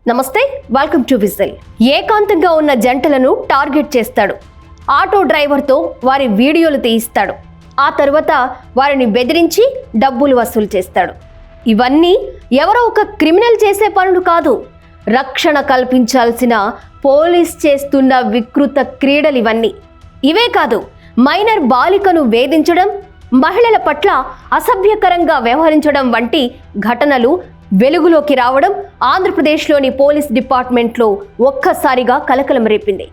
నమస్తే, welcome to whistle. ఏకాంతంగా ఉన్న జంటలను టార్గెట్ చేస్తాడు. ఆటో డ్రైవర్తో వారి వీడియోలు తీయిస్తాడు. ఆ తర్వాత వారిని బెదిరించి డబ్బులు వసూలు చేస్తాడు. ఇవన్నీ ఎవరో ఒక క్రిమినల్ చేసే పనులు కాదు. రక్షణ కల్పించాల్సిన పోలీస్ చేస్తున్న వికృత క్రీడలు ఇవన్నీ. ఇవే కాదు, మైనర్ బాలికను వేధించడం, మహిళల పట్ల అసభ్యకరంగా వ్యవహరించడం వంటి ఘటనలు వెలుగులోకి రావడం ఆంధ్రప్రదేశ్లోని పోలీస్ డిపార్ట్మెంట్లో ఒక్కసారిగా కలకలం రేపింది.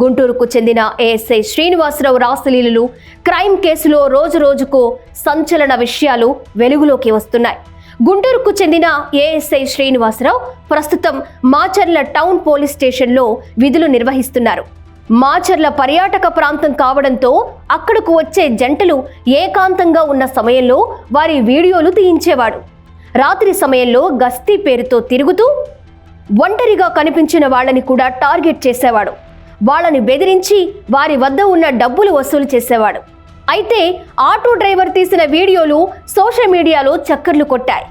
గుంటూరుకు చెందిన ఏఎస్ఐ శ్రీనివాసరావు రాసలీలలు క్రైమ్ కేసులో రోజురోజుకు సంచలన విషయాలు వెలుగులోకి వస్తున్నాయి. గుంటూరుకు చెందిన ఏఎస్ఐ శ్రీనివాసరావు ప్రస్తుతం మాచర్ల టౌన్ పోలీస్ స్టేషన్లో విధులు నిర్వహిస్తున్నారు. మాచర్ల పర్యాటక ప్రాంతం కావడంతో అక్కడకు వచ్చే జంటలు ఏకాంతంగా ఉన్న సమయంలో వారి వీడియోలు తీయించేవాడు. రాత్రి సమయంలో గస్తీ పేరుతో తిరుగుతూ ఒంటరిగా కనిపించిన వాళ్ళని కూడా టార్గెట్ చేసేవాడు. వాళ్ళని బెదిరించి వారి వద్ద ఉన్న డబ్బులు వసూలు చేసేవాడు. అయితే ఆటో డ్రైవర్ తీసిన వీడియోలు సోషల్ మీడియాలో చక్కర్లు కొట్టాయి.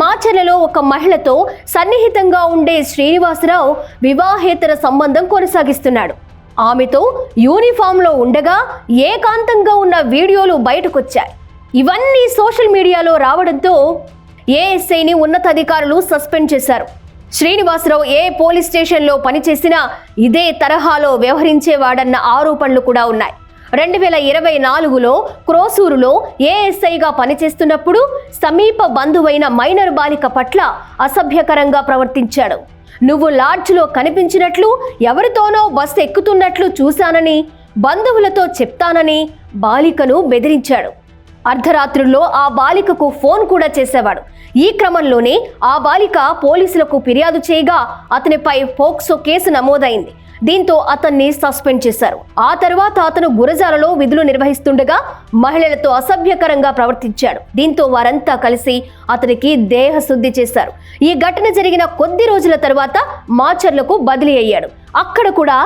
మాచర్లలో ఒక మహిళతో సన్నిహితంగా ఉండే శ్రీనివాసరావు వివాహేతర సంబంధం కొనసాగిస్తున్నాడు. ఆమెతో యూనిఫామ్లో ఉండగా ఏకాంతంగా ఉన్న వీడియోలు బయటకొచ్చాయి. ఇవన్నీ సోషల్ మీడియాలో రావడంతో ఏఎస్ఐని ఉన్నతాధికారులు సస్పెండ్ చేశారు. శ్రీనివాసరావు ఏ పోలీస్ స్టేషన్లో పనిచేసినా ఇదే తరహాలో వ్యవహరించేవాడన్న ఆరోపణలు కూడా ఉన్నాయి. 2024లో క్రోసూరులో ఏఎస్ఐగా పనిచేస్తున్నప్పుడు సమీప బంధువైన మైనర్ బాలిక పట్ల అసభ్యకరంగా ప్రవర్తించాడు. నువ్వు లాడ్జ్లో కనిపించినట్లు, ఎవరితోనో బస్సు ఎక్కుతున్నట్లు చూశానని, బంధువులతో చెప్తానని బాలికను బెదిరించాడు. అర్ధరాత్రుల్లో ఆ బాలికకు ఫోన్ కూడా చేసేవాడు. ఈ క్రమంలోనే ఆ బాలిక పోలీసులకు ఫిర్యాదు చేయగా అతనిపై పోక్సో కేసు నమోదైంది. దీంతో అతన్ని సస్పెండ్ చేశారు. ఆ తర్వాత అతను గురజాలలో విధులు నిర్వహిస్తుండగా మహిళలతో అసభ్యకరంగా ప్రవర్తించాడు. దీంతో వారంతా కలిసి అతనికి దేహశుద్ధి చేశారు. ఈ ఘటన జరిగిన కొద్ది రోజుల తర్వాత మాచర్లకు బదిలీ అయ్యాడు. అక్కడ కూడా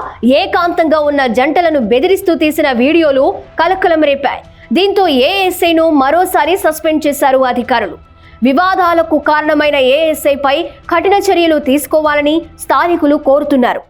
ఏకాంతంగా ఉన్న జంటలను బెదిరిస్తూ తీసిన వీడియోలు కలకలం రేపాయి. దీంతో ఏఎస్ఐను మరోసారి సస్పెండ్ చేశారు అధికారులు. వివాదాలకు కారణమైన ఏఎస్ఐపై కఠిన చర్యలు తీసుకోవాలని స్థానికులు కోరుతున్నారు.